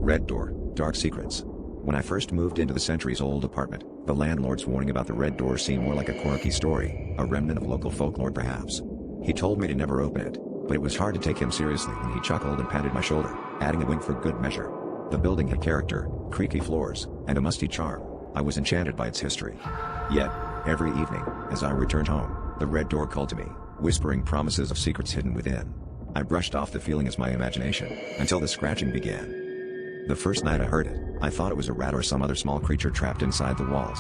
Red door, dark secrets. When I first moved into the centuries-old apartment, the landlord's warning about the red door seemed more like a quirky story, a remnant of local folklore perhaps. He told me to never open it, but it was hard to take him seriously when he chuckled and patted my shoulder, adding a wink for good measure. The building had character, creaky floors, and a musty charm. I was enchanted by its history. Yet, every evening, as I returned home, the red door called to me, whispering promises of secrets hidden within. I brushed off the feeling as my imagination, until the scratching began. The first night I heard it, I thought it was a rat or some other small creature trapped inside the walls.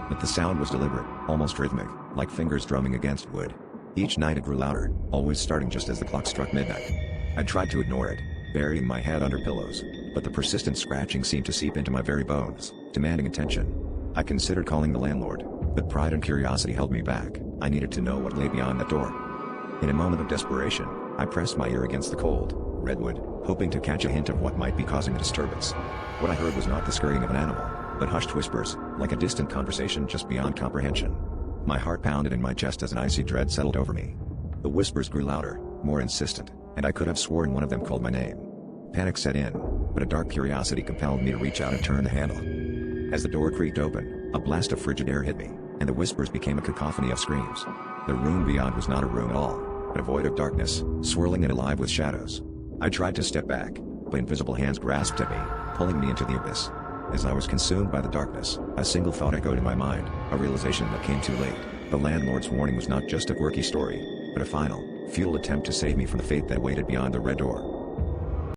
But the sound was deliberate, almost rhythmic, like fingers drumming against wood. Each night it grew louder, always starting just as the clock struck midnight. I tried to ignore it, burying my head under pillows, but the persistent scratching seemed to seep into my very bones, demanding attention. I considered calling the landlord, but pride and curiosity held me back. I needed to know what lay beyond that door. In a moment of desperation, I pressed my ear against the cold redwood, hoping to catch a hint of what might be causing the disturbance. What I heard was not the scurrying of an animal, but hushed whispers, like a distant conversation just beyond comprehension. My heart pounded in my chest as an icy dread settled over me. The whispers grew louder, more insistent, and I could have sworn one of them called my name. Panic set in, but a dark curiosity compelled me to reach out and turn the handle. As the door creaked open, a blast of frigid air hit me, and the whispers became a cacophony of screams. The room beyond was not a room at all, but a void of darkness, swirling and alive with shadows. I tried to step back, but invisible hands grasped at me, pulling me into the abyss. As I was consumed by the darkness, a single thought echoed in my mind, a realization that came too late. The landlord's warning was not just a quirky story, but a final, futile attempt to save me from the fate that waited beyond the red door.